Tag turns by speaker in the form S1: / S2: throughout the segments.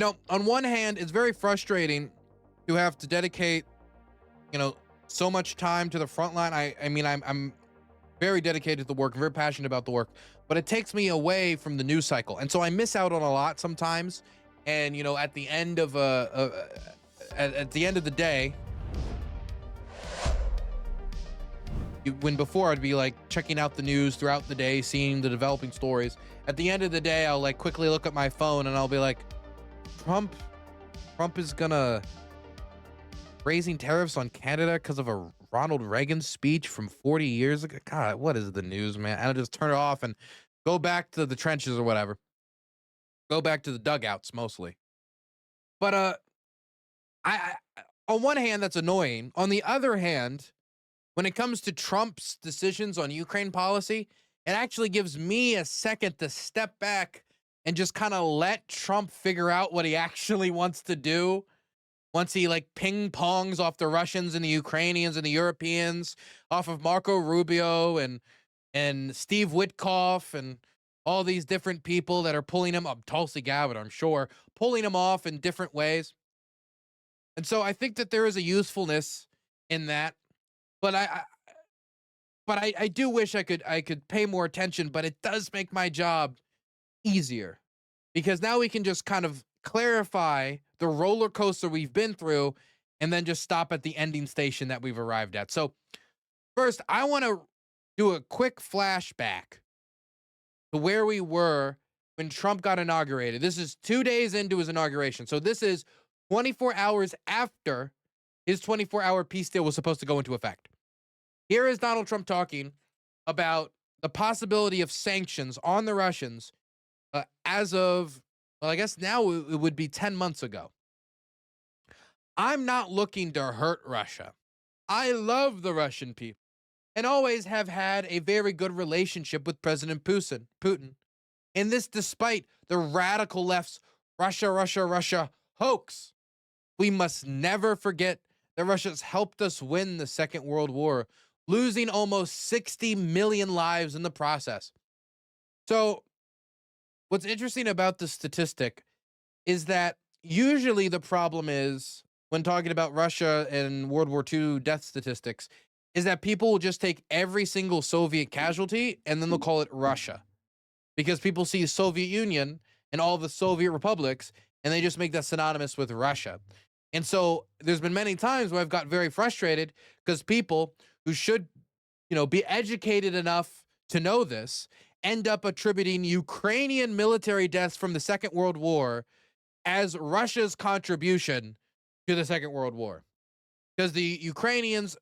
S1: On one hand, it's very frustrating to have to dedicate, you know, so much time to the front line. I mean, I'm very dedicated to the work, very passionate about the work, but it takes me away from the news cycle, and so I miss out on a lot sometimes. And at the end of at the end of the day, when before I'd be like checking out the news throughout the day, seeing the developing stories. At the end of the day, I'll like quickly look at my phone and I'll be like, Trump, Trump is gonna raising tariffs on Canada because of a Ronald Reagan speech from 40 years ago. God, what is the news, man? And I'll just turn it off and go back to the trenches or whatever. Go back to the dugouts mostly. But on one hand, that's annoying. On the other hand, when it comes to Trump's decisions on Ukraine policy, it actually gives me a second to step back and just kind of let Trump figure out what he actually wants to do. Once he like ping pongs off the Russians and the Ukrainians and the Europeans, off of Marco Rubio and Steve Witkoff and all these different people that are pulling him up, Tulsi Gabbard, I'm sure, pulling him off in different ways. And so I think that there is a usefulness in that, but I do wish I could pay more attention, but it does make my job easier because now we can just kind of clarify the roller coaster we've been through and then just stop at the ending station that we've arrived at. So first, I want to do a quick flashback to where we were when Trump got inaugurated. This is 2 days into his inauguration. So this is 24 hours after his 24-hour peace deal was supposed to go into effect. Here is Donald Trump talking about the possibility of sanctions on the Russians as of, well, I guess now it would be 10 months ago. I'm not looking to hurt Russia. I love the Russian people and always have had a very good relationship with President Putin. And this despite the radical left's Russia, Russia, Russia hoax. We must never forget that Russia's helped us win the Second World War, losing almost 60 million lives in the process. So what's interesting about this statistic is that usually the problem is when talking about Russia and World War II death statistics is that people will just take every single Soviet casualty and then they'll call it Russia because people see Soviet Union and all the Soviet republics and they just make that synonymous with Russia. And so there's been many times where I've got very frustrated because people who should, be educated enough to know this end up attributing Ukrainian military deaths from the Second World War as Russia's contribution to the Second World War. Because the Ukrainians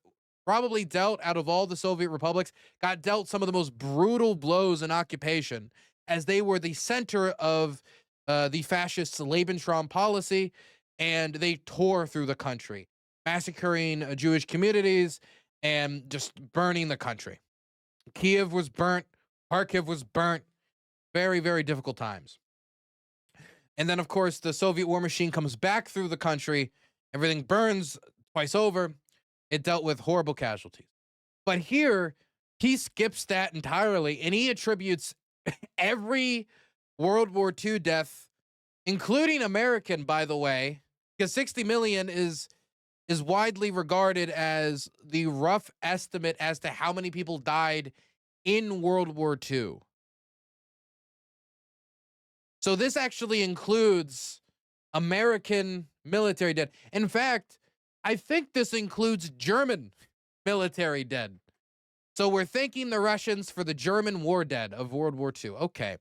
S1: probably dealt, out of all the Soviet republics, got dealt some of the most brutal blows in occupation as they were the center of the fascist Lebensraum policy, and they tore through the country, massacring Jewish communities and just burning the country. Kiev was burnt. Kharkiv was burnt. Very, very difficult times. And then, of course, the Soviet war machine comes back through the country. Everything burns twice over. It dealt with horrible casualties. But here, he skips that entirely, and he attributes every World War II death, including American, by the way, because 60 million is widely regarded as the rough estimate as to how many people died in World War II. So this actually includes American military dead. In fact, I think this includes German military dead. So we're thanking the Russians for the German war dead of World War II. Okay.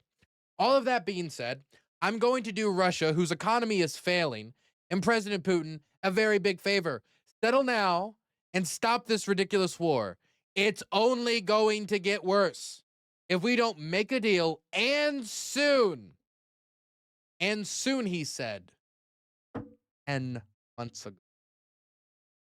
S1: All of that being said, I'm going to do Russia, whose economy is failing, and President Putin a very big favor. Settle now and stop this ridiculous war. It's only going to get worse if we don't make a deal, and soon. And soon, he said, 10 months ago.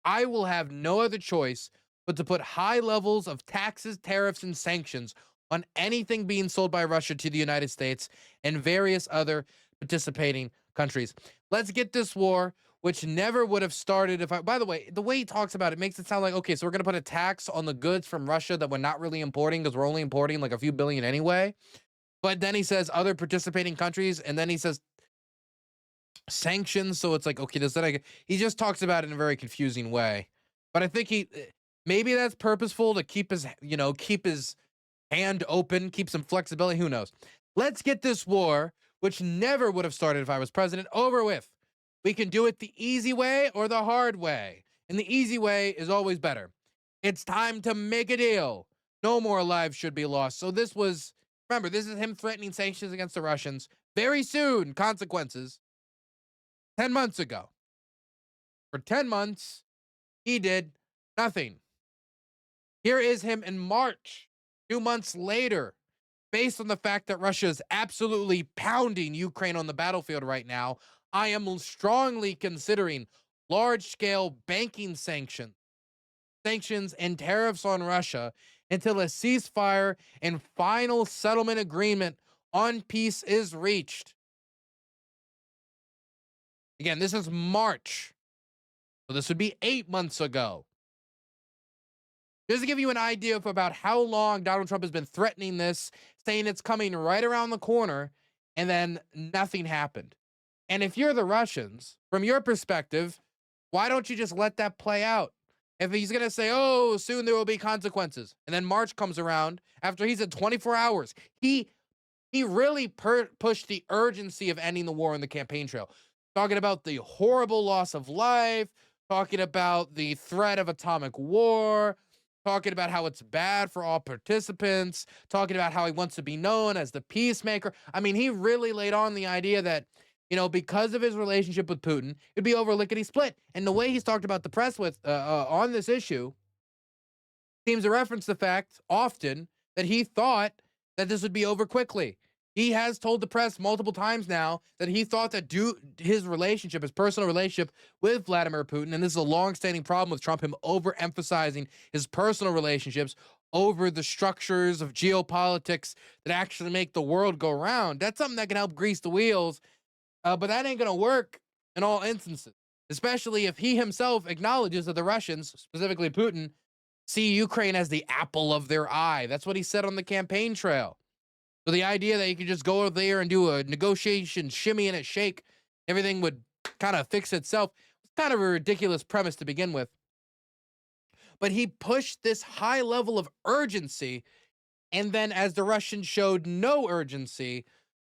S1: I will have no other choice but to put high levels of taxes, tariffs, and sanctions on anything being sold by Russia to the United States and various other participating countries. Let's get this war, which never would have started if by the way, the way he talks about it makes it sound like, okay, so we're going to put a tax on the goods from Russia that we're not really importing because we're only importing like a few billion anyway. But then he says other participating countries, and then he says sanctions. So it's like, okay, does that? He just talks about it in a very confusing way. But I think maybe that's purposeful to keep his hand open, keep some flexibility. Who knows? Let's get this war, which never would have started if I was president, over with. We can do it the easy way or the hard way. And the easy way is always better. It's time to make a deal. No more lives should be lost. So remember, this is him threatening sanctions against the Russians. Very soon, consequences. 10 months ago. For 10 months, he did nothing. Here is him in March, 2 months later, based on the fact that Russia is absolutely pounding Ukraine on the battlefield right now. I am strongly considering large-scale banking sanctions and tariffs on Russia until a ceasefire and final settlement agreement on peace is reached. Again, this is March, so this would be 8 months ago. Just to give you an idea of about how long Donald Trump has been threatening this, saying it's coming right around the corner, and then nothing happened. And if you're the Russians, from your perspective, why don't you just let that play out? If he's going to say, oh, soon there will be consequences, and then March comes around after he said 24 hours, he really pushed the urgency of ending the war on the campaign trail, talking about the horrible loss of life, talking about the threat of atomic war, talking about how it's bad for all participants, talking about how he wants to be known as the peacemaker. I mean, he really laid on the idea that, because of his relationship with Putin, it'd be over lickety split. And the way he's talked about the press on this issue seems to reference the fact often that he thought that this would be over quickly. He has told the press multiple times now that he thought that his personal relationship with Vladimir Putin, and this is a long-standing problem with Trump, him overemphasizing his personal relationships over the structures of geopolitics that actually make the world go round. That's something that can help grease the wheels, but that ain't going to work in all instances, especially if he himself acknowledges that the Russians, specifically Putin, see Ukraine as the apple of their eye. That's what he said on the campaign trail. So the idea that you could just go over there and do a negotiation, shimmy and a shake, everything would kind of fix itself, was kind of a ridiculous premise to begin with. But he pushed this high level of urgency, and then as the Russians showed no urgency,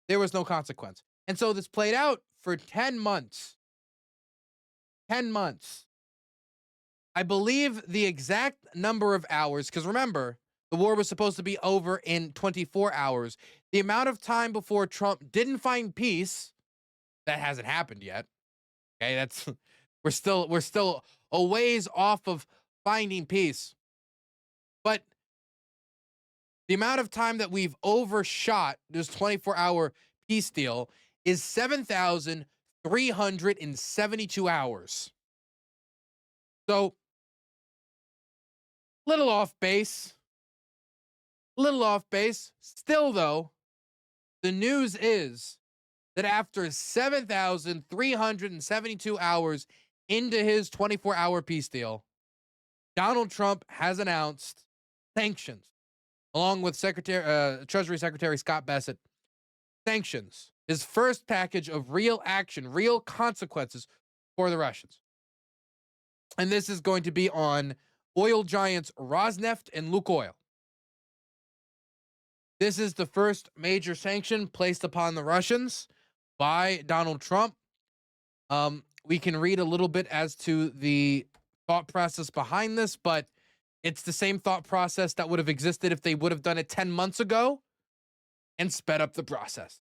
S1: there was no consequence. And so this played out for 10 months. 10 months. I believe the exact number of hours, because remember, the war was supposed to be over in 24 hours. The amount of time before Trump didn't find peace, that hasn't happened yet. Okay, we're still a ways off of finding peace. But the amount of time that we've overshot this 24-hour peace deal is 7,372 hours. So, little off base. Still, though, the news is that after 7,372 hours into his 24-hour peace deal, Donald Trump has announced sanctions, along with Treasury Secretary Scott Bessent. Sanctions, his first package of real action, real consequences for the Russians. And this is going to be on oil giants Rosneft and Lukoil. This is the first major sanction placed upon the Russians by Donald Trump. We can read a little bit as to the thought process behind this, but it's the same thought process that would have existed if they would have done it 10 months ago and sped up the process.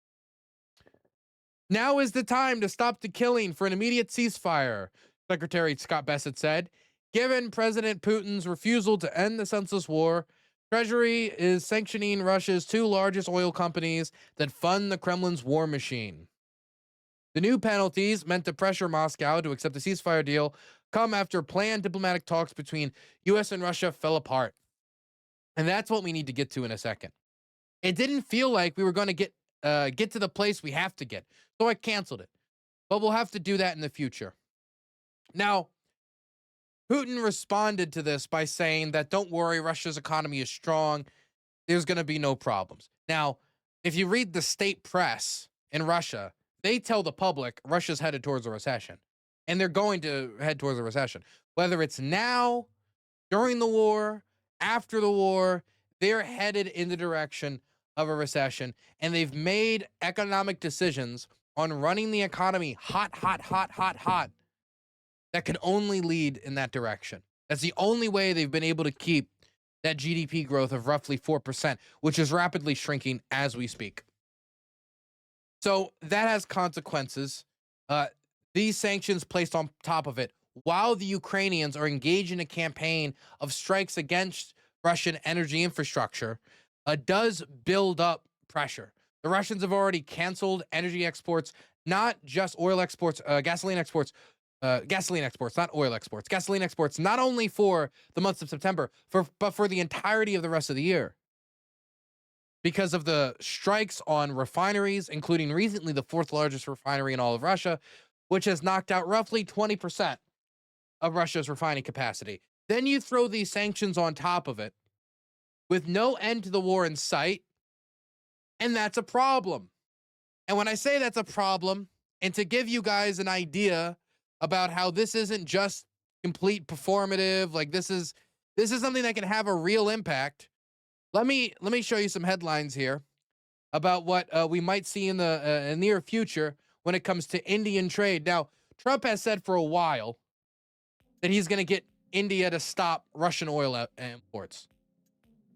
S1: Now is the time to stop the killing for an immediate ceasefire, Secretary Scott Bessent said. Given President Putin's refusal to end the senseless war, Treasury is sanctioning Russia's two largest oil companies that fund the Kremlin's war machine. The new penalties, meant to pressure Moscow to accept a ceasefire deal, come after planned diplomatic talks between U.S. and Russia fell apart. And that's what we need to get to in a second. It didn't feel like we were going to get to the place we have to get, so I canceled it. But we'll have to do that in the future. Now, Putin responded to this by saying that, don't worry, Russia's economy is strong. There's going to be no problems. Now, if you read the state press in Russia, they tell the public Russia's headed towards a recession, and they're going to head towards a recession. Whether it's now, during the war, after the war, they're headed in the direction of a recession, and they've made economic decisions on running the economy hot, hot, hot, hot, hot, that can only lead in that direction. That's the only way they've been able to keep that GDP growth of roughly 4%, which is rapidly shrinking as we speak. So that has consequences. These sanctions placed on top of it, while the Ukrainians are engaged in a campaign of strikes against Russian energy infrastructure, does build up pressure. The Russians have already canceled energy exports, not just oil exports, gasoline exports, not oil exports, gasoline exports, not only for the months of September, but for the entirety of the rest of the year, because of the strikes on refineries, including recently the fourth largest refinery in all of Russia, which has knocked out roughly 20% of Russia's refining capacity. Then you throw these sanctions on top of it with no end to the war in sight, and that's a problem. And when I say that's a problem, and to give you guys an idea about how this isn't just complete performative, like this is something that can have a real impact. Let me show you some headlines here about what we might see in the near future when it comes to Indian trade. Now, Trump has said for a while that he's going to get India to stop Russian oil imports.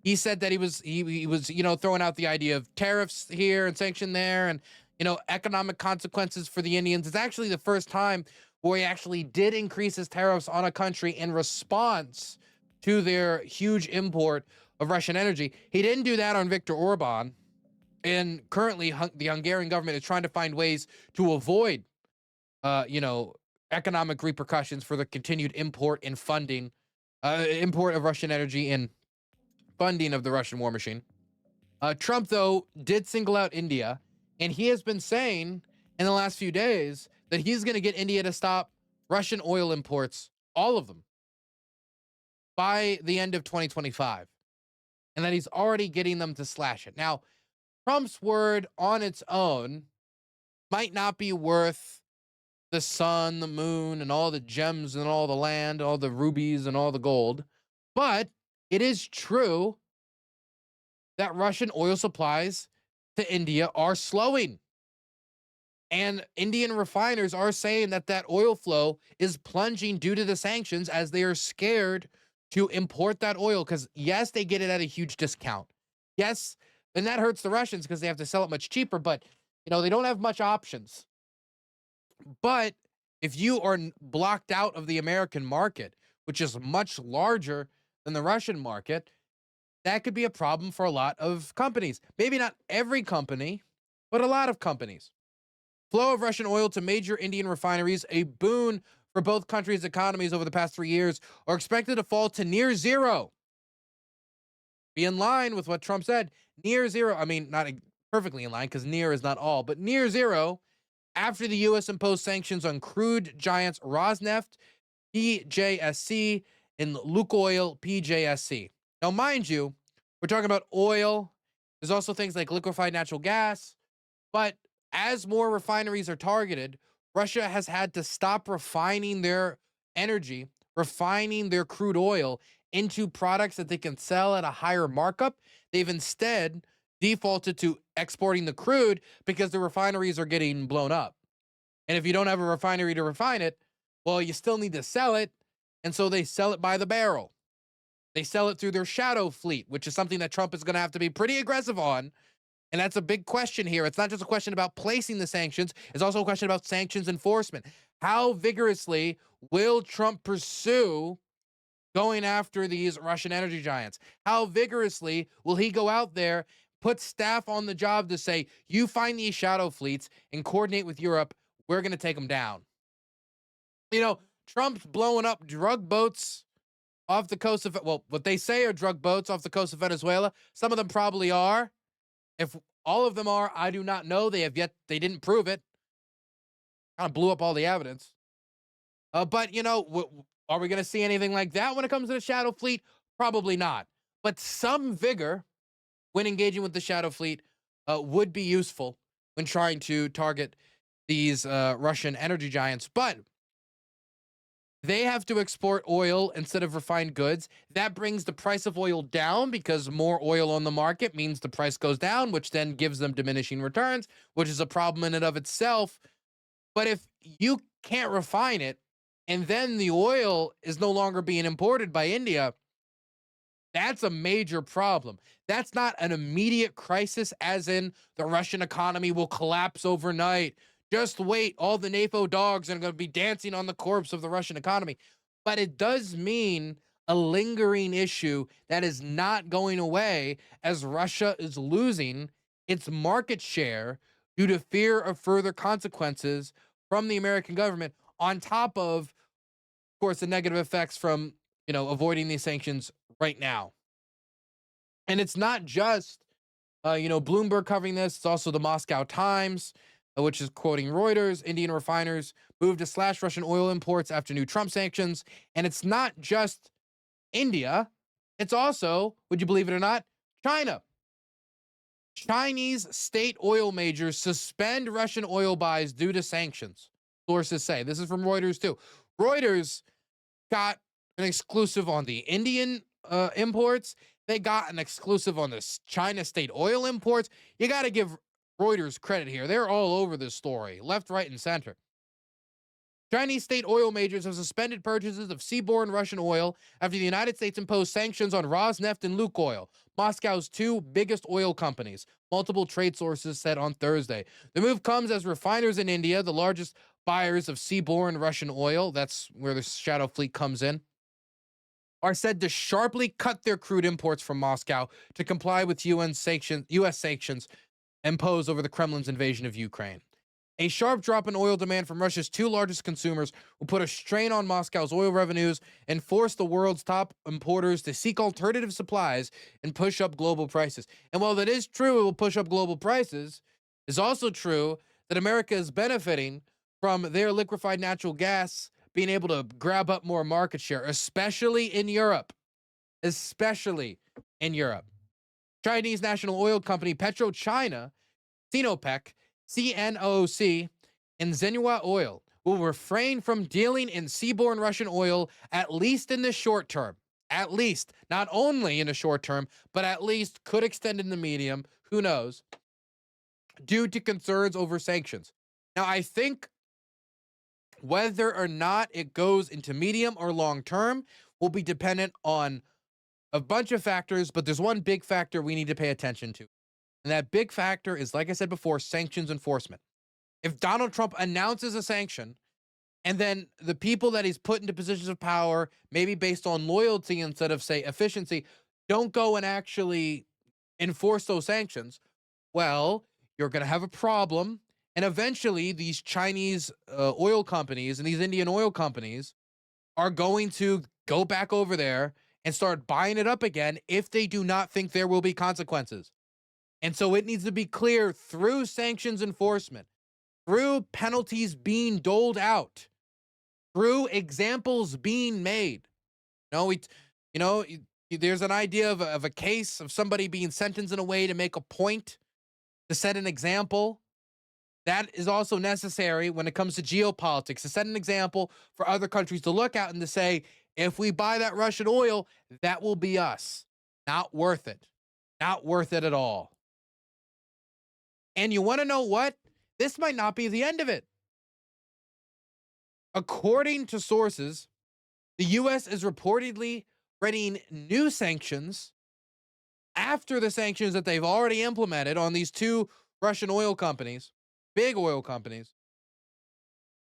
S1: He said that he was throwing out the idea of tariffs here and sanction there, and economic consequences for the Indians. It's actually the first time where he actually did increase his tariffs on a country in response to their huge import of Russian energy. He didn't do that on Viktor Orban, and currently the Hungarian government is trying to find ways to avoid, economic repercussions for the continued import and funding, import of Russian energy and funding of the Russian war machine. Trump, though, did single out India, and he has been saying in the last few days that he's going to get India to stop Russian oil imports, all of them, by the end of 2025, and that he's already getting them to slash it. Now, Trump's word on its own might not be worth the sun, the moon, and all the gems and all the land, all the rubies and all the gold, but it is true that Russian oil supplies to India are slowing. And Indian refiners are saying that oil flow is plunging due to the sanctions, as they are scared to import that oil because, yes, they get it at a huge discount. Yes, and that hurts the Russians because they have to sell it much cheaper, but they don't have much options. But if you are blocked out of the American market, which is much larger than the Russian market, that could be a problem for a lot of companies. Maybe not every company, but a lot of companies. Flow of Russian oil to major Indian refineries, a boon for both countries' economies over the past 3 years, are expected to fall to near zero. Be in line with what Trump said. Near zero. I mean, not perfectly in line, because near is not all, but near zero after the U.S. imposed sanctions on crude giants Rosneft, PJSC, and Lukoil, PJSC. Now, mind you, we're talking about oil. There's also things like liquefied natural gas. But as more refineries are targeted, Russia has had to stop refining their energy, refining their crude oil into products that they can sell at a higher markup. They've instead defaulted to exporting the crude because the refineries are getting blown up. And if you don't have a refinery to refine it, well, you still need to sell it. And so they sell it by the barrel. They sell it through their shadow fleet, which is something that Trump is going to have to be pretty aggressive on. And that's a big question here. It's not just a question about placing the sanctions. It's also a question about sanctions enforcement. How vigorously will Trump pursue going after these Russian energy giants? How vigorously will he go out there, put staff on the job to say, you find these shadow fleets and coordinate with Europe. We're going to take them down. Trump's blowing up drug boats off the coast of, well, what they say are drug boats off the coast of Venezuela. Some of them probably are. If all of them are, I do not know. They didn't prove it. Kind of blew up all the evidence. But, are we going to see anything like that when it comes to the shadow fleet? Probably not. But some vigor when engaging with the shadow fleet would be useful when trying to target these Russian energy giants, but they have to export oil instead of refined goods. That brings the price of oil down because more oil on the market means the price goes down, which then gives them diminishing returns, which is a problem in and of itself. But if you can't refine it and then the oil is no longer being imported by India, that's a major problem. That's not an immediate crisis, as in the Russian economy will collapse overnight. Just wait, all the NATO dogs are going to be dancing on the corpse of the Russian economy. But it does mean a lingering issue that is not going away as Russia is losing its market share due to fear of further consequences from the American government, on top of course, the negative effects from, avoiding these sanctions right now. And it's not just, Bloomberg covering this. It's also the Moscow Times, which is quoting Reuters. Indian refiners moved to slash Russian oil imports after new Trump sanctions. And it's not just India. It's also, would you believe it or not, China. Chinese state oil majors suspend Russian oil buys due to sanctions, sources say. This is from Reuters, too. Reuters got an exclusive on the Indian imports. They got an exclusive on the China state oil imports. You got to give Reuters credit here. They're all over this story, left, right, and center. Chinese state oil majors have suspended purchases of seaborne Russian oil after the United States imposed sanctions on Rosneft and Lukoil, Moscow's two biggest oil companies, multiple trade sources said on Thursday. The move comes as refiners in India, the largest buyers of seaborne Russian oil, that's where the shadow fleet comes in, are said to sharply cut their crude imports from Moscow to comply with U.S. sanctions imposed over the Kremlin's invasion of Ukraine. A sharp drop in oil demand from Russia's two largest consumers will put a strain on Moscow's oil revenues and force the world's top importers to seek alternative supplies and push up global prices. And while that is true, it will push up global prices, it's also true that America is benefiting from their liquefied natural gas being able to grab up more market share, especially in Europe. Especially in Europe. Chinese national oil company PetroChina, Sinopec, CNOOC, and Zenhua Oil will refrain from dealing in seaborne Russian oil, at least in the short term. At least, not only in the short term, but at least could extend in the medium, who knows, due to concerns over sanctions. Now, I think whether or not it goes into medium or long term will be dependent on a bunch of factors, but there's one big factor we need to pay attention to. And that big factor is, like I said before, sanctions enforcement. If Donald Trump announces a sanction and then the people that he's put into positions of power, maybe based on loyalty instead of, say, efficiency, don't go and actually enforce those sanctions, well, you're going to have a problem. And eventually, these Chinese oil companies and these Indian oil companies are going to go back over there and start buying it up again if they do not think there will be consequences. And so it needs to be clear through sanctions enforcement, through penalties being doled out, through examples being made. There's an idea of a case of somebody being sentenced in a way to make a point, to set an example. That is also necessary when it comes to geopolitics, to set an example for other countries to look at and to say, if we buy that Russian oil, that will be us. Not worth it. Not worth it at all. And you want to know what? This might not be the end of it. According to sources, the U.S. is reportedly readying new sanctions after the sanctions that they've already implemented on these two Russian oil companies, big oil companies,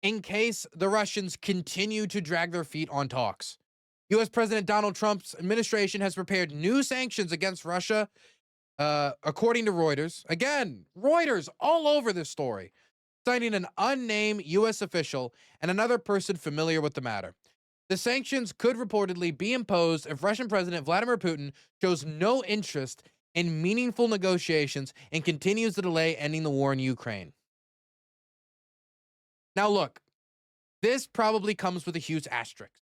S1: in case the Russians continue to drag their feet on talks. U.S. President Donald Trump's administration has prepared new sanctions against Russia, according to Reuters. Again, Reuters all over this story, citing an unnamed U.S. official and another person familiar with the matter. The sanctions could reportedly be imposed if Russian President Vladimir Putin shows no interest in meaningful negotiations and continues to delay ending the war in Ukraine. Now, look, this probably comes with a huge asterisk.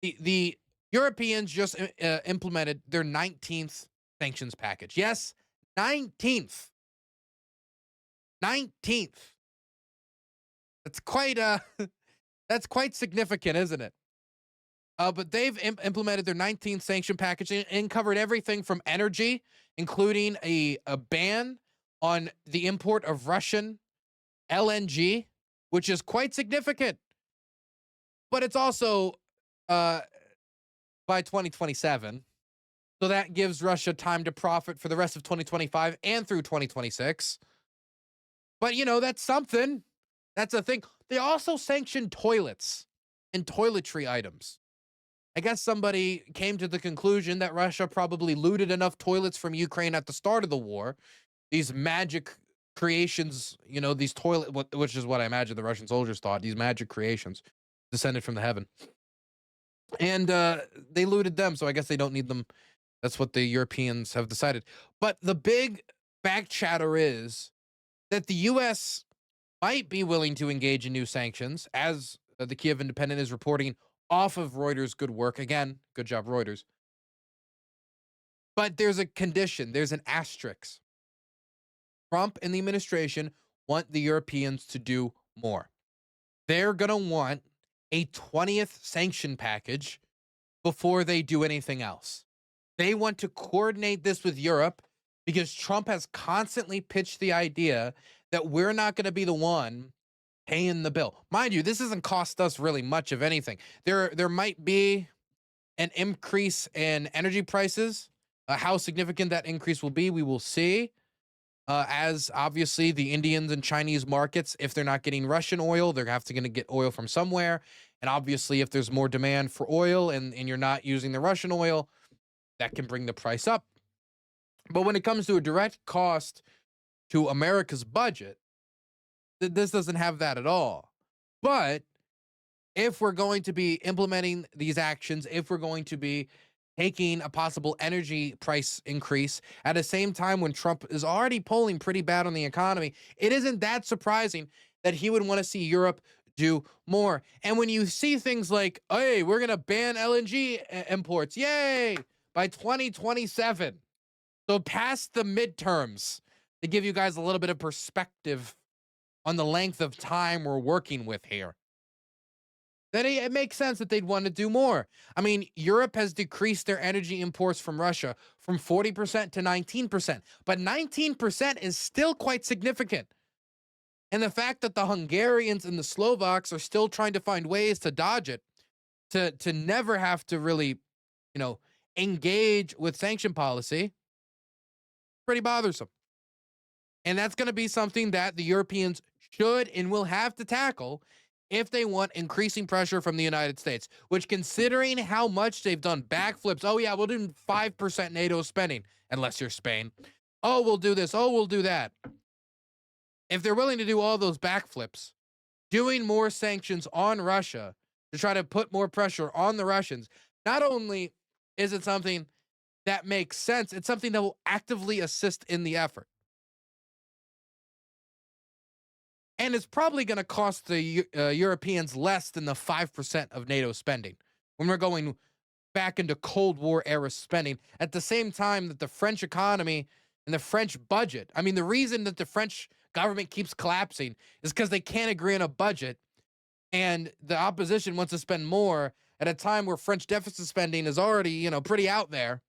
S1: The Europeans just implemented their 19th sanctions package. Yes, 19th. It's quite that's quite significant, isn't it? But they've implemented their 19th sanction package and covered everything from energy, including a ban on the import of Russian LNG, which is quite significant. But it's also uh, by 2027. So that gives Russia time to profit for the rest of 2025 and through 2026. But, that's something. That's a thing. They also sanctioned toilets and toiletry items. I guess somebody came to the conclusion that Russia probably looted enough toilets from Ukraine at the start of the war. These magic creations, these which is what I imagine the Russian soldiers thought, these magic creations descended from the heaven. And they looted them, so I guess they don't need them. That's what the Europeans have decided. But the big back chatter is that the U.S. might be willing to engage in new sanctions, as the Kiev Independent is reporting off of Reuters' good work. Again, good job, Reuters. But there's a condition, there's an asterisk. Trump and the administration want the Europeans to do more. They're going to want a 20th sanction package before they do anything else. They want to coordinate this with Europe because Trump has constantly pitched the idea that we're not going to be the one paying the bill. Mind you, this doesn't cost us really much of anything. There might be an increase in energy prices. How significant that increase will be, we will see. As obviously the Indians and Chinese markets, if they're not getting Russian oil, they're going to get oil from somewhere. And obviously, if there's more demand for oil and you're not using the Russian oil, that can bring the price up. But when it comes to a direct cost to America's budget, this doesn't have that at all. But if we're going to be implementing these actions, if we're going to be taking a possible energy price increase at the same time when Trump is already polling pretty bad on the economy, it isn't that surprising that he would want to see Europe do more. And when you see things like, hey, we're going to ban LNG imports, yay, by 2027. So past the midterms, to give you guys a little bit of perspective on the length of time we're working with here, then it makes sense that they'd want to do more. I mean, Europe has decreased their energy imports from Russia from 40% to 19%, but 19% is still quite significant. And the fact that the Hungarians and the Slovaks are still trying to find ways to dodge it, to never have to really, engage with sanction policy, pretty bothersome. And that's going to be something that the Europeans should and will have to tackle if they want increasing pressure from the United States, which, considering how much they've done backflips, oh yeah, we'll do 5% NATO spending, unless you're Spain. Oh, we'll do this. Oh, we'll do that. If they're willing to do all those backflips, doing more sanctions on Russia to try to put more pressure on the Russians, not only is it something that makes sense, it's something that will actively assist in the effort. And it's probably going to cost the Europeans less than the 5% of NATO spending when we're going back into Cold War era spending at the same time that the French economy and the French budget. I mean, the reason that the French government keeps collapsing is because they can't agree on a budget and the opposition wants to spend more at a time where French deficit spending is already, pretty out there.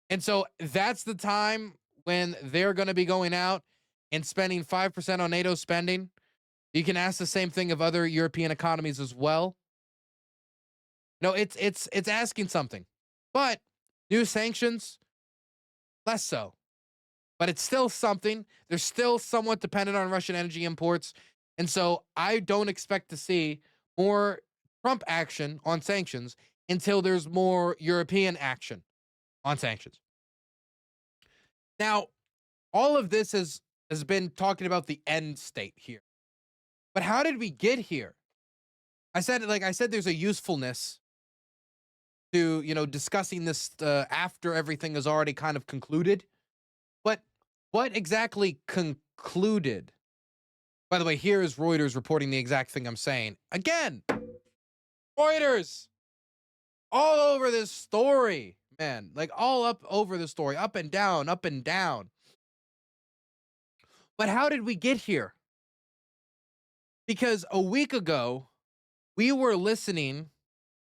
S1: And so that's the time when they're going to be going out and spending 5% on NATO spending. You can ask the same thing of other European economies as well. No, it's asking something. But new sanctions, less so. But it's still something. They're still somewhat dependent on Russian energy imports. And so I don't expect to see more Trump action on sanctions until there's more European action on sanctions. Now, all of this has been talking about the end state here. But how did we get here? I said there's a usefulness to, discussing this after everything is already kind of concluded. But what exactly concluded? By the way, here is Reuters reporting the exact thing I'm saying. Again, Reuters all over this story, man, like all up over the story, up and down, up and down. But how did we get here? Because a week ago, we were listening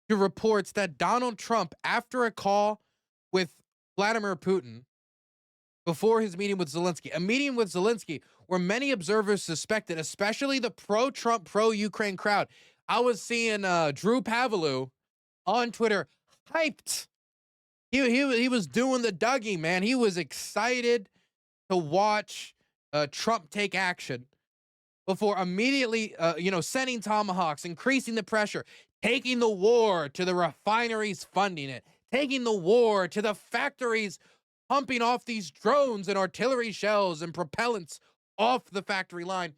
S1: to reports that Donald Trump, after a call with Vladimir Putin, before his meeting with Zelensky, a meeting with Zelensky where many observers suspected, especially the pro-Trump, pro-Ukraine crowd. I was seeing Drew Pavlou on Twitter hyped. He was doing the Dougie, man. He was excited to watch Trump take action before immediately, sending tomahawks, increasing the pressure, taking the war to the refineries funding it, taking the war to the factories pumping off these drones and artillery shells and propellants off the factory line.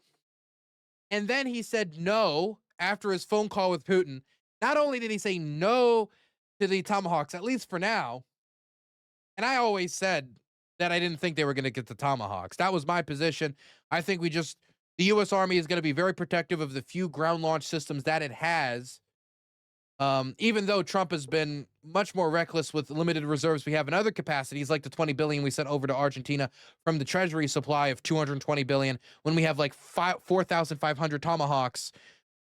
S1: And then he said no after his phone call with Putin. Not only did he say no to the tomahawks, at least for now, and I always said that I didn't think they were going to get the tomahawks. That was my position. I think the U.S. Army is going to be very protective of the few ground launch systems that it has. Even though Trump has been much more reckless with limited reserves we have in other capacities, like the $20 billion we sent over to Argentina from the Treasury supply of $220 billion, when we have like 4,500 tomahawks,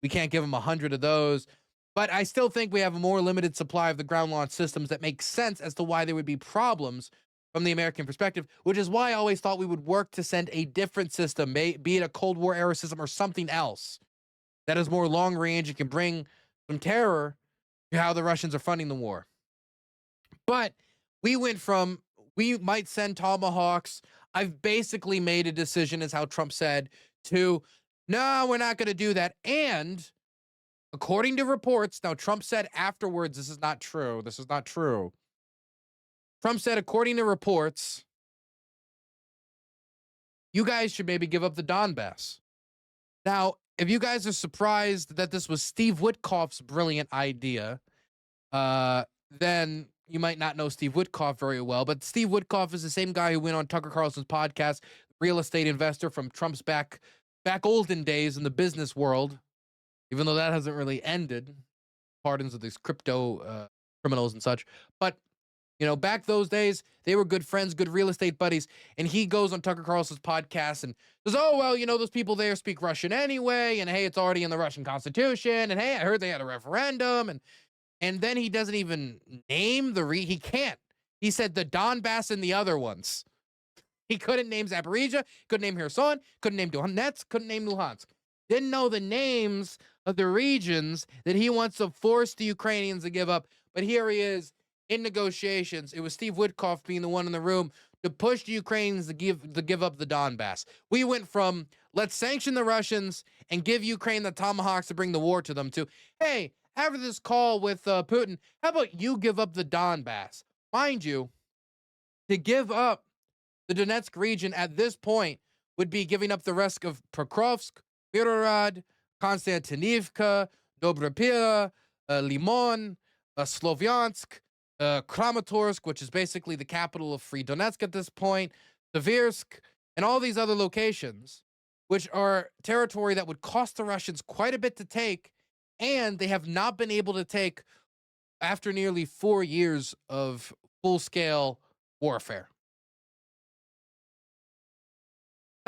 S1: we can't give them 100 of those. But I still think we have a more limited supply of the ground launch systems that makes sense as to why there would be problems from the American perspective, which is why I always thought we would work to send a different system, be it a Cold War era system or something else that is more long range and can bring some terror to how the Russians are funding the war. But we went from, we might send tomahawks, I've basically made a decision, as how Trump said, to, no, we're not going to do that. And according to reports, now Trump said afterwards, this is not true. This is not true. Trump said, according to reports, you guys should maybe give up the Donbass. Now, if you guys are surprised that this was Steve Witkoff's brilliant idea, then you might not know Steve Witkoff very well. But Steve Witkoff is the same guy who went on Tucker Carlson's podcast, real estate investor from Trump's back olden days in the business world, even though that hasn't really ended. Pardons of these crypto criminals and such. But back those days, they were good friends, good real estate buddies. And he goes on Tucker Carlson's podcast and says, oh, well, those people there speak Russian anyway. And hey, it's already in the Russian Constitution. And hey, I heard they had a referendum. And then he doesn't even name he can't. He said the Donbass and the other ones. He couldn't name Zaporizhia, couldn't name Kherson, couldn't name Donetsk, couldn't name Luhansk. Didn't know the names of the regions that he wants to force the Ukrainians to give up. But here he is in negotiations. It was Steve Witkoff being the one in the room to push the Ukrainians to give up the Donbass. We went from let's sanction the Russians and give Ukraine the tomahawks to bring the war to them to, hey, after this call with Putin, how about you give up the Donbass? Mind you, to give up the Donetsk region at this point would be giving up the rest of Pokrovsk, Mirorod, Konstantinivka, Dobrapila, Limon, Slovyansk, Kramatorsk, which is basically the capital of Free Donetsk at this point, Seversk, and all these other locations, which are territory that would cost the Russians quite a bit to take, and they have not been able to take after nearly 4 years of full-scale warfare.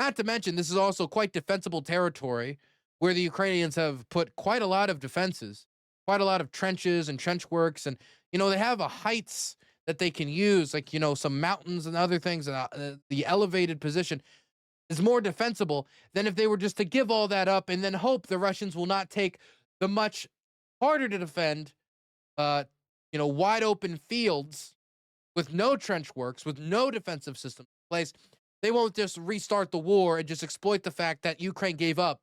S1: Not to mention, this is also quite defensible territory where the Ukrainians have put quite a lot of defenses, quite a lot of trenches and trench works, and they have a heights that they can use, like some mountains and other things. The elevated position is more defensible than if they were just to give all that up and then hope the Russians will not take the much harder to defend, wide open fields with no trench works, with no defensive system in place. They won't just restart the war and just exploit the fact that Ukraine gave up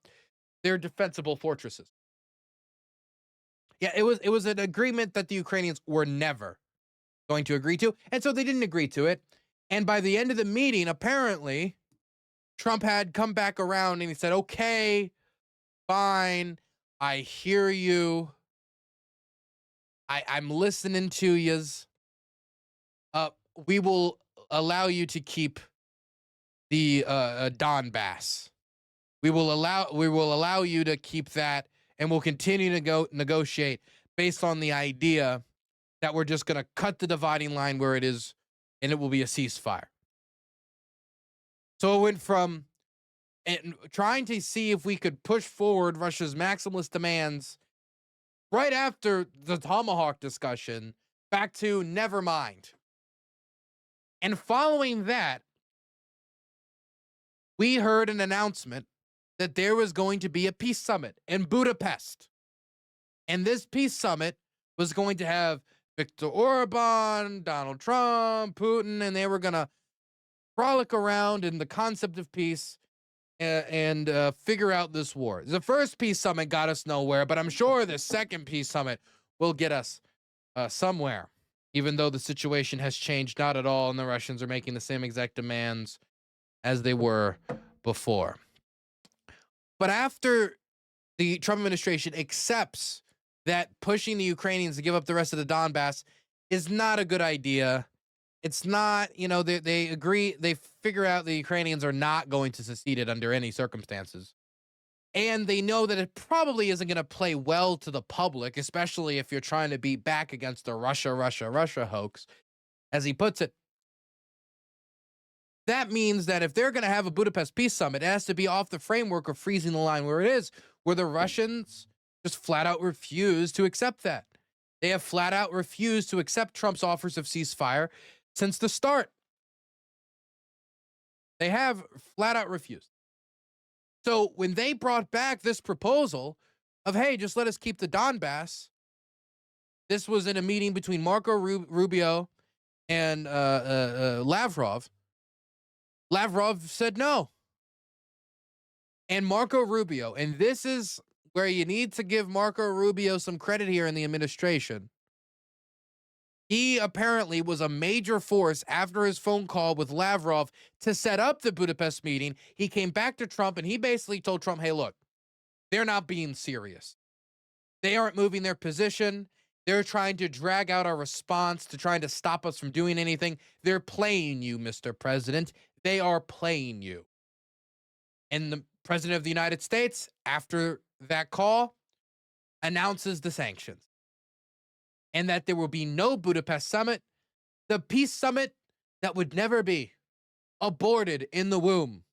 S1: their defensible fortresses. Yeah, it was an agreement that the Ukrainians were never going to agree to, and so they didn't agree to it. And by the end of the meeting, apparently, Trump had come back around and he said, okay, fine, I hear you. I'm listening to yous. We will allow you to keep the Donbass. We will allow you to keep that, and we'll continue to negotiate based on the idea that we're just going to cut the dividing line where it is, and it will be a ceasefire. So it went from and trying to see if we could push forward Russia's maximalist demands right after the Tomahawk discussion back to never mind. And following that, we heard an announcement that there was going to be a peace summit in Budapest. And this peace summit was going to have Viktor Orban, Donald Trump, Putin, and they were going to frolic around in the concept of peace and figure out this war. The first peace summit got us nowhere, but I'm sure the second peace summit will get us somewhere, even though the situation has changed not at all, and the Russians are making the same exact demands as they were before. But after the Trump administration accepts that pushing the Ukrainians to give up the rest of the Donbass is not a good idea, it's not, they agree, they figure out the Ukrainians are not going to secede it under any circumstances. And they know that it probably isn't going to play well to the public, especially if you're trying to beat back against the Russia hoax, as he puts it. That means that if they're going to have a Budapest peace summit, it has to be off the framework of freezing the line where it is, where the Russians just flat out refuse to accept that. They have flat out refused to accept Trump's offers of ceasefire since the start. They have flat out refused. So when they brought back this proposal of, hey, just let us keep the Donbass, this was in a meeting between Marco Rubio and Lavrov. Lavrov said no. And Marco Rubio, and this is where you need to give Marco Rubio some credit here in the administration. He apparently was a major force after his phone call with Lavrov to set up the Budapest meeting. He came back to Trump and he basically told Trump, hey, look, they're not being serious. They aren't moving their position. They're trying to drag out our response to trying to stop us from doing anything. They're playing you, Mr. President. They are playing you. And the President of the United States, after that call, announces the sanctions. And that there will be no Budapest summit, the peace summit that would never be, aborted in the womb.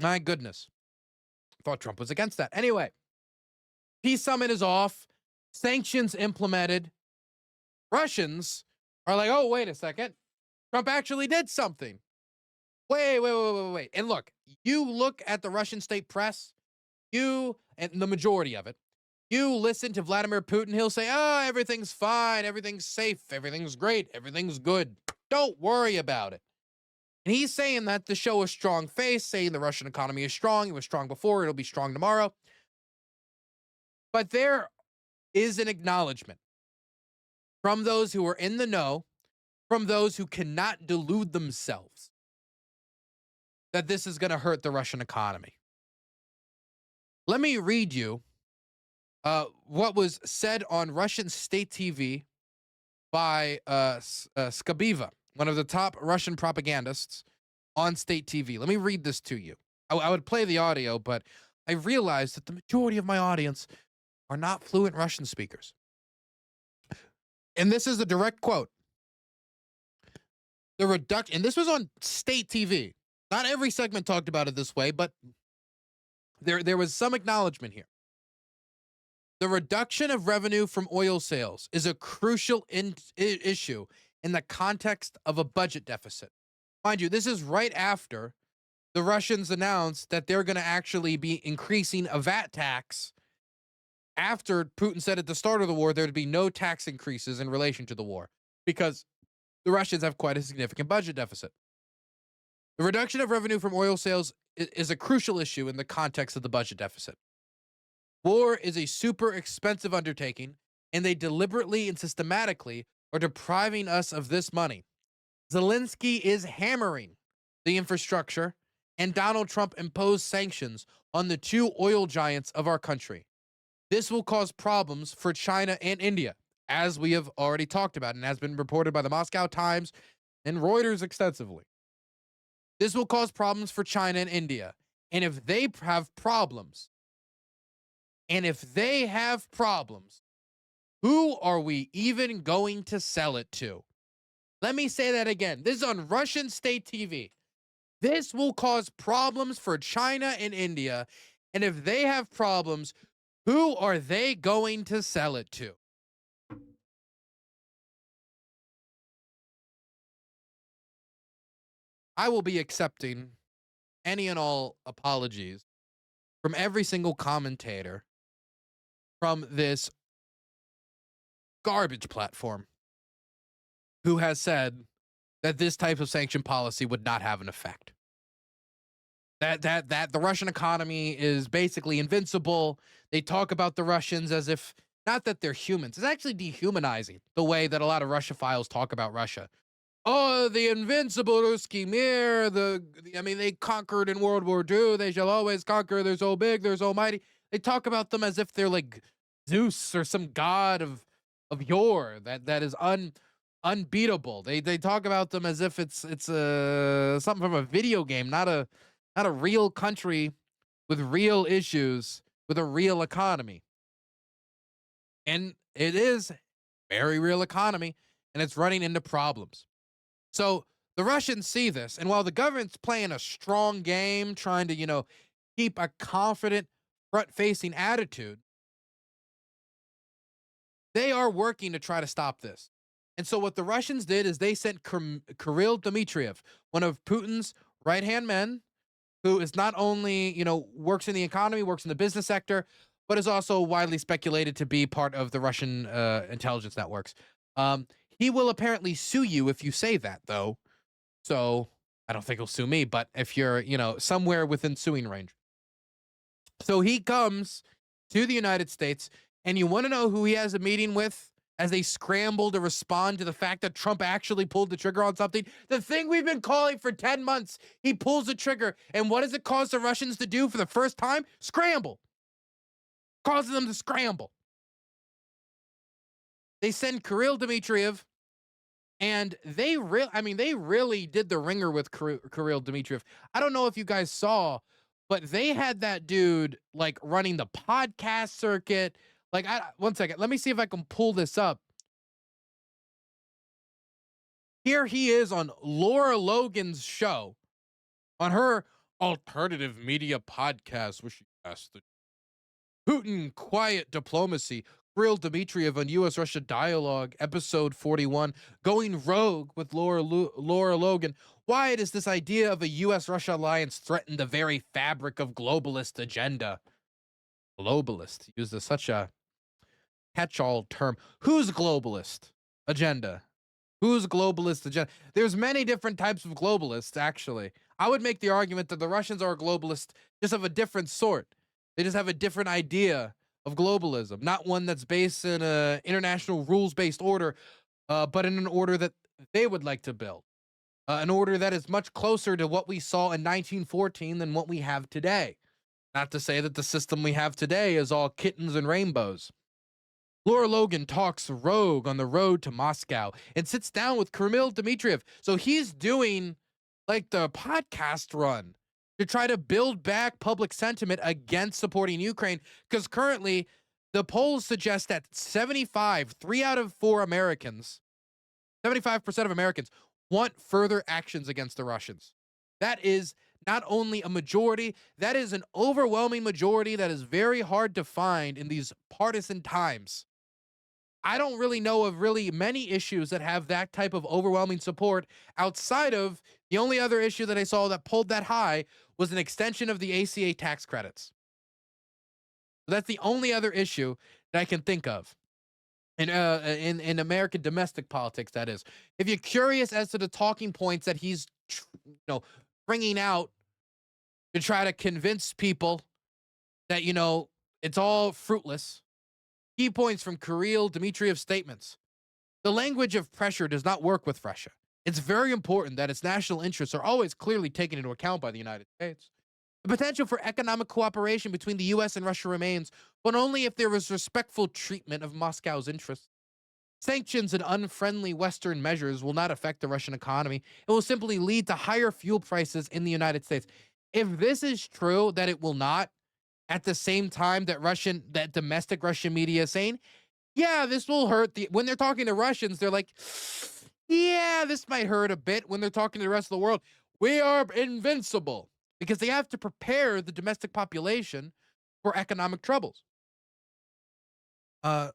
S1: My goodness. Thought Trump was against that. Anyway, peace summit is off, sanctions implemented. Russians are like, oh, wait a second. Trump actually did something. Wait. And look, you look at the Russian state press, and the majority of it, you listen to Vladimir Putin, he'll say, oh, everything's fine, everything's safe, everything's great, everything's good. Don't worry about it. And he's saying that to show a strong face, saying the Russian economy is strong. It was strong before, it'll be strong tomorrow. But there is an acknowledgement from those who are in the know, from those who cannot delude themselves, that this is going to hurt the Russian economy. Let me read you what was said on Russian state TV by Skabiva, one of the top Russian propagandists on state TV. Let me read this to you. I would play the audio, but I realized that the majority of my audience are not fluent Russian speakers. And this is a direct quote. And this was on state TV. Not every segment talked about it this way, but there was some acknowledgement here. The reduction of revenue from oil sales is a crucial issue in the context of a budget deficit. Mind you, this is right after the Russians announced that they're going to actually be increasing a VAT tax. After Putin said at the start of the war, there would be no tax increases in relation to the war because the Russians have quite a significant budget deficit. The reduction of revenue from oil sales is a crucial issue in the context of the budget deficit. War is a super expensive undertaking, and they deliberately and systematically are depriving us of this money. Zelensky is hammering the infrastructure, and Donald Trump imposed sanctions on the two oil giants of our country. This will cause problems for China and India, as we have already talked about and has been reported by the Moscow Times and Reuters extensively. This will cause problems for China and India. And if they have problems, who are we even going to sell it to? Let me say that again. This is on Russian state TV. This will cause problems for China and India. And if they have problems, who are they going to sell it to? I will be accepting any and all apologies from every single commentator from this garbage platform who has said that this type of sanction policy would not have an effect. That the Russian economy is basically invincible. They talk about the Russians as if not that they're humans. It's actually dehumanizing the way that a lot of Russophiles talk about Russia. Oh, the invincible Ruski Mir. I mean, they conquered in World War II. They shall always conquer. They're so big. They're so mighty. They talk about them as if they're like Zeus or some god of yore that is unbeatable. They talk about them as if it's something from a video game, not a real country with real issues with a real economy. And it is a very real economy, and it's running into problems. So the Russians see this, and while the government's playing a strong game, trying to, keep a confident, front-facing attitude, they are working to try to stop this. And so what the Russians did is they sent Kirill Dmitriev, one of Putin's right-hand men, who is not only, works in the economy, works in the business sector, but is also widely speculated to be part of the Russian intelligence networks. He will apparently sue you if you say that, though. So I don't think he'll sue me, but if you're, somewhere within suing range. So he comes to the United States, and you want to know who he has a meeting with as they scramble to respond to the fact that Trump actually pulled the trigger on something? The thing we've been calling for 10 months. He pulls the trigger, and what does it cause the Russians to do for the first time? Scramble. Causing them to scramble. They send Kirill Dmitriev, and they really did the ringer with Kirill Dmitriev. I don't know if you guys saw, but they had that dude like running the podcast circuit. Like, one second, let me see if I can pull this up. Here he is on Laura Logan's show, on her alternative media podcast, where she asked the Putin quiet diplomacy. Kirill Dmitriev on U.S.-Russia Dialogue, episode 41, going rogue with Laura Logan. Why does this idea of a U.S.-Russia alliance threaten the very fabric of globalist agenda? Globalist, used as such a catch-all term. Who's globalist agenda? Who's globalist agenda? There's many different types of globalists, actually. I would make the argument that the Russians are a globalist just of a different sort. They just have a different idea of globalism, not one that's based in an international rules-based order, but in an order that they would like to build. An order that is much closer to what we saw in 1914 than what we have today. Not to say that the system we have today is all kittens and rainbows. Laura Logan talks rogue on the road to Moscow and sits down with Kirill Dmitriev. So he's doing like the podcast run to try to build back public sentiment against supporting Ukraine, because currently the polls suggest that 3 out of 4 Americans, 75% of Americans want further actions against the Russians. That is not only a majority, that is an overwhelming majority that is very hard to find in these partisan times. I don't really know of really many issues that have that type of overwhelming support outside of the only other issue that I saw that pulled that high was an extension of the ACA tax credits. So that's the only other issue that I can think of in American domestic politics, that is. If you're curious as to the talking points that he's bringing out to try to convince people that, it's all fruitless, key points from Kirill Dmitriev's statements. The language of pressure does not work with Russia. It's very important that its national interests are always clearly taken into account by the United States. The potential for economic cooperation between the U.S. and Russia remains, but only if there is respectful treatment of Moscow's interests. Sanctions and unfriendly Western measures will not affect the Russian economy. It will simply lead to higher fuel prices in the United States. If this is true, that it will not, at the same time that domestic Russian media is saying, yeah, this will hurt. When they're talking to Russians, they're like, yeah, this might hurt a bit. When they're talking to the rest of the world, We are invincible because they have to prepare the domestic population for economic troubles. Uh,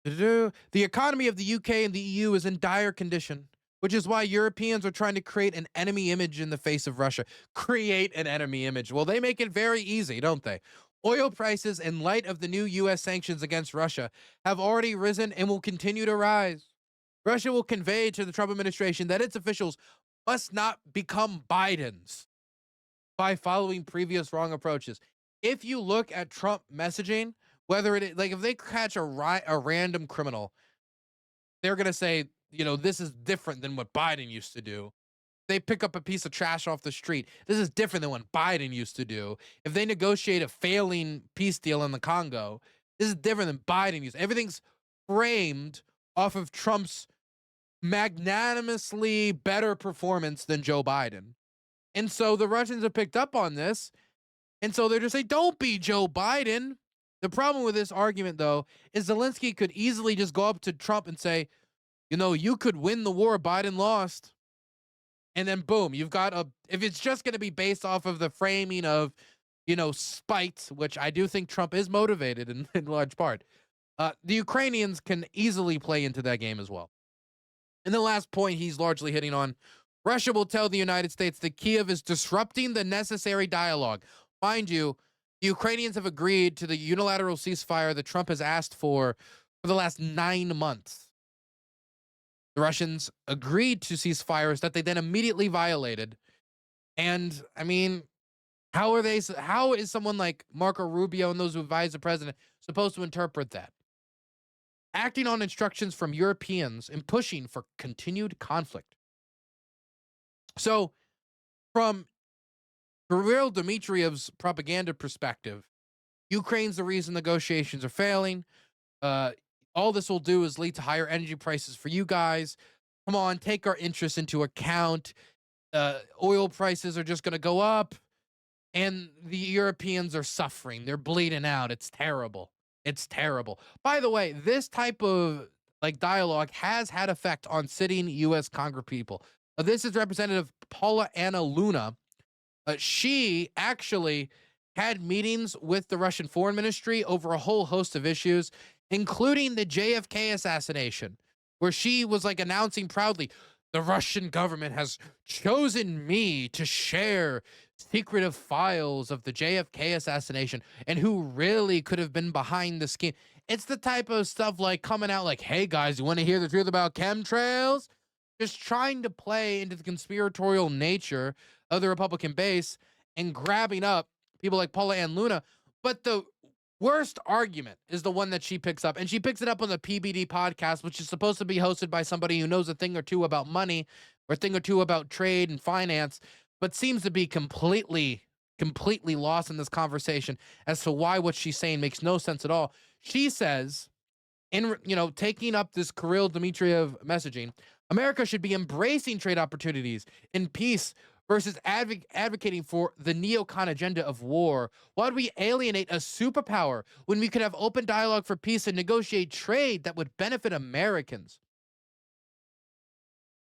S1: the economy of the UK and the EU is in dire condition, which is why Europeans are trying to create an enemy image in the face of Russia. Create an enemy image. Well, they make it very easy, don't they? Oil prices, in light of the new U.S. sanctions against Russia, have already risen and will continue to rise. Russia will convey to the Trump administration that its officials must not become Biden's by following previous wrong approaches. If you look at Trump messaging, whether it is, like, if they catch a random criminal, they're going to say, this is different than what Biden used to do. They pick up a piece of trash off the street. This is different than what Biden used to do. If they negotiate a failing peace deal in the Congo, this is different than Biden used. Everything's framed off of Trump's magnanimously better performance than Joe Biden. And so the Russians have picked up on this. And so they're just saying, don't be Joe Biden. The problem with this argument, though, is Zelensky could easily just go up to Trump and say, you could win the war, Biden lost. And then boom, you've got if it's just going to be based off of the framing of, spite, which I do think Trump is motivated in large part, the Ukrainians can easily play into that game as well. And the last point he's largely hitting on, Russia will tell the United States that Kyiv is disrupting the necessary dialogue. Mind you, the Ukrainians have agreed to the unilateral ceasefire that Trump has asked for the last 9 months. The Russians agreed to ceasefires that they then immediately violated. And I mean, how is someone like Marco Rubio and those who advise the president supposed to interpret that? Acting on instructions from Europeans and pushing for continued conflict. So, from Kirill Dmitriev's propaganda perspective, Ukraine's the reason negotiations are failing. All this will do is lead to higher energy prices for you guys. Come on, take our interests into account. Oil prices are just going to go up, and the Europeans are suffering. They're bleeding out. It's terrible. It's terrible. By the way, this type of dialogue has had effect on sitting U.S. Congress people. This is Representative Paula Anna Luna. She actually had meetings with the Russian Foreign Ministry over a whole host of issues, including the JFK assassination, where she was announcing proudly, the Russian government has chosen me to share secretive files of the JFK assassination and who really could have been behind the scheme. It's the type of stuff coming out hey guys, you want to hear the truth about chemtrails? Just trying to play into the conspiratorial nature of the Republican base and grabbing up people like Paula Ann Luna. But the worst argument is the one that she picks up, and she picks it up on the PBD podcast, which is supposed to be hosted by somebody who knows a thing or two about money or a thing or two about trade and finance, but seems to be completely lost in this conversation as to why what she's saying makes no sense at all. She says, taking up this Kirill Dmitriev messaging, America should be embracing trade opportunities in peace versus advocating for the neocon agenda of war. Why would we alienate a superpower when we could have open dialogue for peace and negotiate trade that would benefit Americans?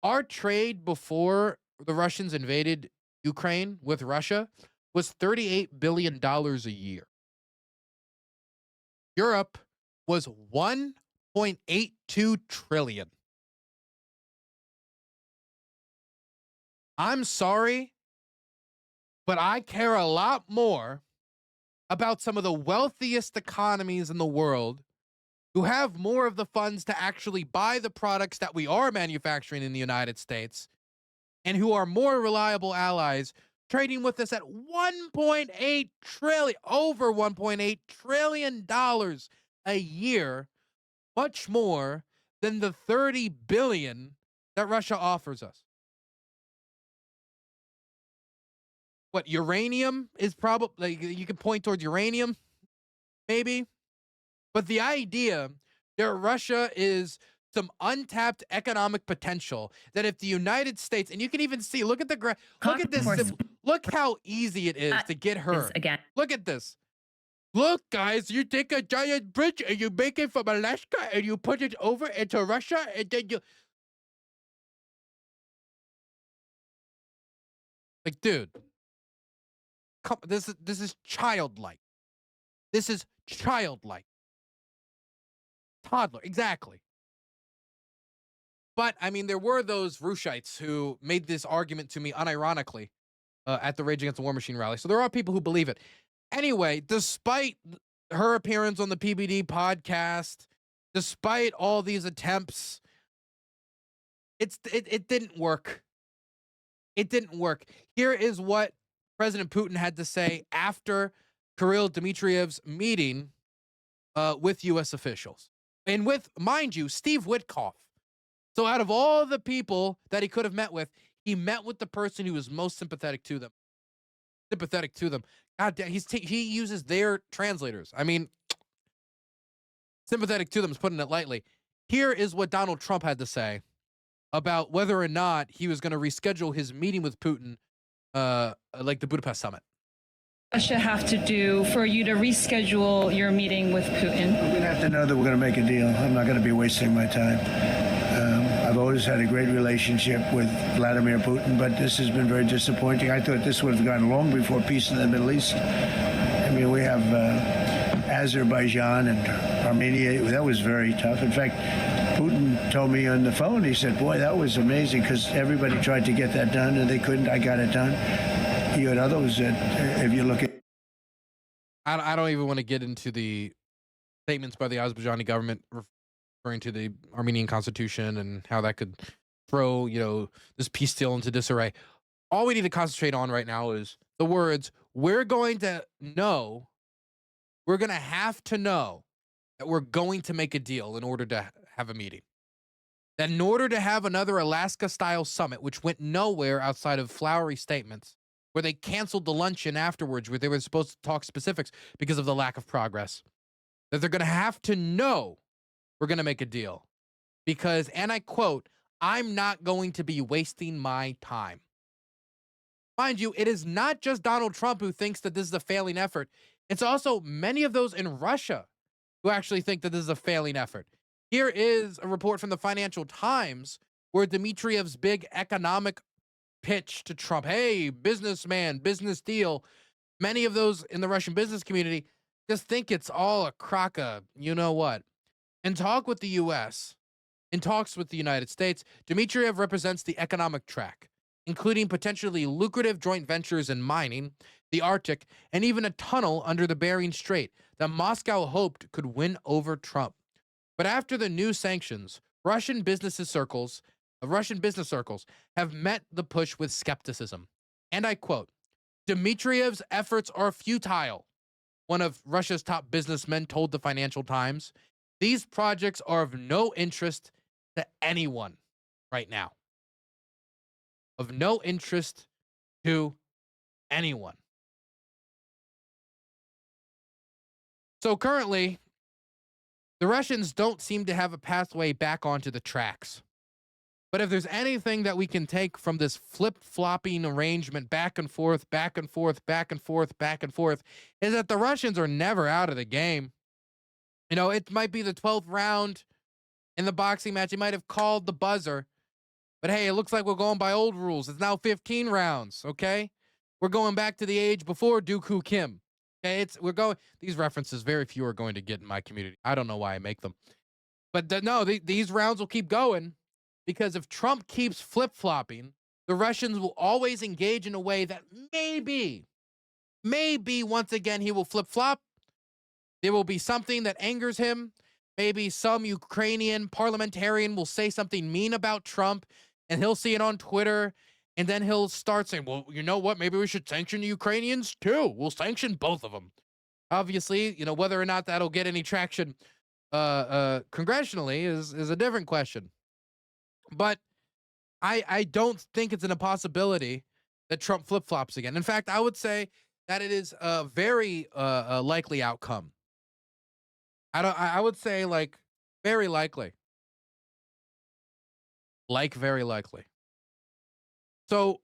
S1: Our trade before the Russians invaded Ukraine with Russia was $38 billion a year. Europe was $1.82 trillion. I'm sorry, but I care a lot more about some of the wealthiest economies in the world who have more of the funds to actually buy the products that we are manufacturing in the United States and who are more reliable allies trading with us at $1.8 trillion, over $1.8 trillion a year, much more than the $30 billion that Russia offers us. What, uranium is probably, you can point towards uranium, maybe. But the idea that Russia is some untapped economic potential, that if the United States, and you can even see, look at the look at this, look how easy it is to get her. Again. Look at this. Look, guys, you take a giant bridge and you make it from Alaska and you put it over into Russia and then you... Like, dude, this is childlike. This is childlike. Toddler, exactly. But I mean, there were those Rushites who made this argument to me unironically at the Rage Against the War Machine rally. So there are people who believe it. Anyway, despite her appearance on the PBD podcast, despite all these attempts, it didn't work. It didn't work. Here is what President Putin had to say after Kirill Dmitriev's meeting with U.S. officials. And with, mind you, Steve Witkoff. So out of all the people that he could have met with, he met with the person who was most sympathetic to them. God damn, he uses their translators. I mean, sympathetic to them is putting it lightly. Here is what Donald Trump had to say about whether or not he was going to reschedule his meeting with Putin, like the Budapest summit.
S2: Russia have to do for you to reschedule your meeting with Putin?
S3: We have to know that we're going to make a deal. I'm not going to be wasting my time. I've always had a great relationship with Vladimir Putin, but this has been very disappointing. I thought this would have gone long before peace in the Middle East. I mean, we have Azerbaijan and Armenia. That was very tough. In fact, Putin told me on the phone, he said, boy, that was amazing because everybody tried to get that done and they couldn't. I got it done. You had others that, if you look at...
S1: I don't even want to get into the statements by the Azerbaijani government referring to the Armenian constitution and how that could throw, this peace deal into disarray. All we need to concentrate on right now is the words, we're going to have to know that we're going to make a deal in order to have a meeting. That in order to have another Alaska-style summit, which went nowhere outside of flowery statements, where they canceled the luncheon afterwards, where they were supposed to talk specifics because of the lack of progress, that they're going to have to know we're going to make a deal. Because, and I quote, I'm not going to be wasting my time. Mind you, it is not just Donald Trump who thinks that this is a failing effort. It's also many of those in Russia who actually think that this is a failing effort. Here is a report from the Financial Times where Dmitriev's big economic pitch to Trump, hey, businessman, business deal. Many of those in the Russian business community just think it's all a crock of you-know-what. In talks with the United States, Dmitriev represents the economic track, including potentially lucrative joint ventures in mining, the Arctic, and even a tunnel under the Bering Strait that Moscow hoped could win over Trump. But after the new sanctions, Russian business circles have met the push with skepticism. And I quote, Dmitriev's efforts are futile, one of Russia's top businessmen told the Financial Times. These projects are of no interest to anyone right now. Of no interest to anyone. So currently, the Russians don't seem to have a pathway back onto the tracks. But if there's anything that we can take from this flip-flopping arrangement back and forth, back and forth, back and forth, back and forth, is that the Russians are never out of the game. It might be the 12th round in the boxing match. He might have called the buzzer. But hey, it looks like we're going by old rules. It's now 15 rounds, okay? We're going back to the age before Dooku Kim. Okay, these references, very few are going to get in my community. I don't know why I make them. But these rounds will keep going because if Trump keeps flip-flopping, the Russians will always engage in a way that maybe once again he will flip-flop. There will be something that angers him. Maybe some Ukrainian parliamentarian will say something mean about Trump, and he'll see it on Twitter, and then he'll start saying, well, you know what? Maybe we should sanction the Ukrainians too. We'll sanction both of them. Obviously, whether or not that'll get any traction congressionally is a different question. But I don't think it's an impossibility that Trump flip-flops again. In fact, I would say that it is a very likely outcome. I would say very likely. Very likely. So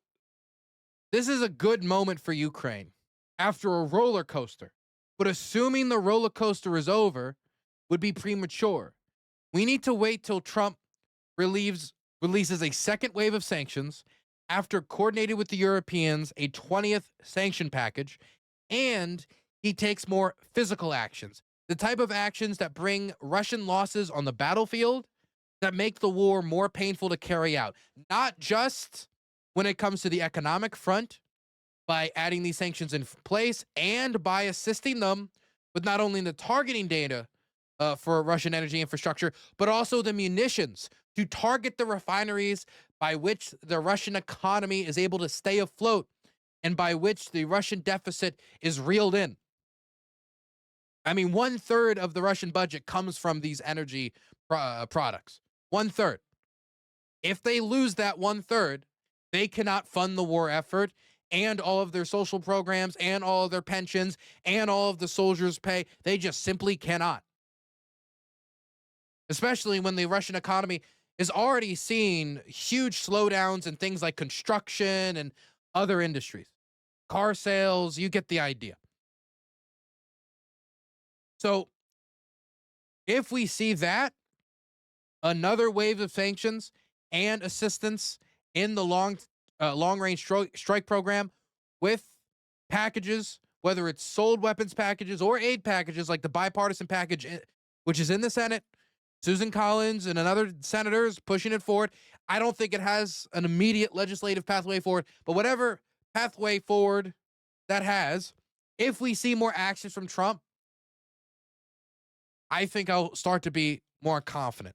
S1: this is a good moment for Ukraine after a roller coaster. But assuming the roller coaster is over would be premature. We need to wait till Trump releases a second wave of sanctions after coordinating with the Europeans a 20th sanction package, and he takes more physical actions, the type of actions that bring Russian losses on the battlefield, that make the war more painful to carry out, not just when it comes to the economic front by adding these sanctions in place and by assisting them with not only the targeting data for Russian energy infrastructure, but also the munitions to target the refineries by which the Russian economy is able to stay afloat and by which the Russian deficit is reeled in. I mean, 1/3 of the Russian budget comes from these energy products. 1/3. If they lose that 1/3, they cannot fund the war effort and all of their social programs and all of their pensions and all of the soldiers' pay. They just simply cannot. Especially when the Russian economy is already seeing huge slowdowns in things like construction and other industries. Car sales, you get the idea. So, if we see that, another wave of sanctions and assistance in the long range strike program with packages, whether it's sold weapons packages or aid packages like the bipartisan package, which is in the Senate. Susan Collins and another senator is pushing it forward. I don't think it has an immediate legislative pathway forward, but whatever pathway forward that has, if we see more actions from Trump, I think I'll start to be more confident.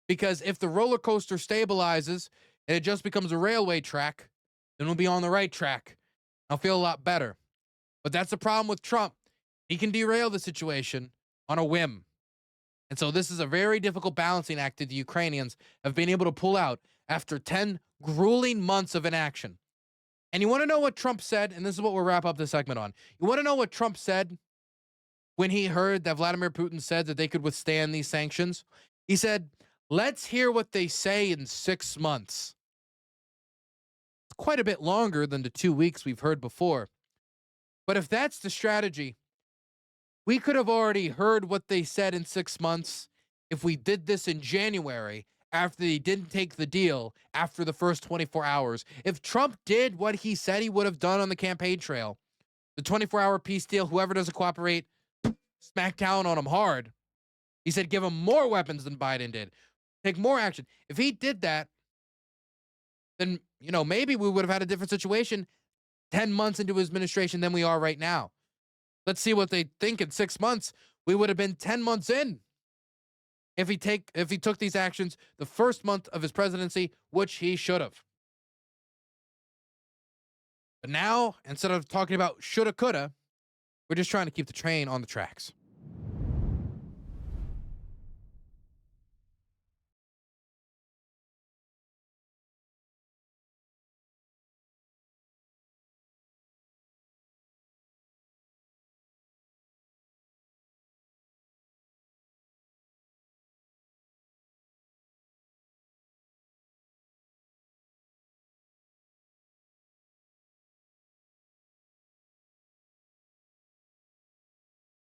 S1: Because if the roller coaster stabilizes and it just becomes a railway track, then we'll be on the right track. I'll feel a lot better. But that's the problem with Trump. He can derail the situation on a whim. And so this is a very difficult balancing act that the Ukrainians have been able to pull out after 10 grueling months of inaction. And you want to know what Trump said? And this is what we'll wrap up this segment on. You want to know what Trump said when he heard that Vladimir Putin said that they could withstand these sanctions? He said, let's hear what they say in 6 months. It's quite a bit longer than the 2 weeks we've heard before. But if that's the strategy, we could have already heard what they said in 6 months if we did this in January after they didn't take the deal after the first 24 hours. If Trump did what he said he would have done on the campaign trail, the 24-hour peace deal, whoever doesn't cooperate, smack down on him hard. He said give him more weapons than Biden did. Take more action. If he did that, then, maybe we would have had a different situation 10 months into his administration than we are right now. Let's see what they think in 6 months. We would have been 10 months in if he took these actions the first month of his presidency, which he should have. But now, instead of talking about shoulda, coulda, we're just trying to keep the train on the tracks.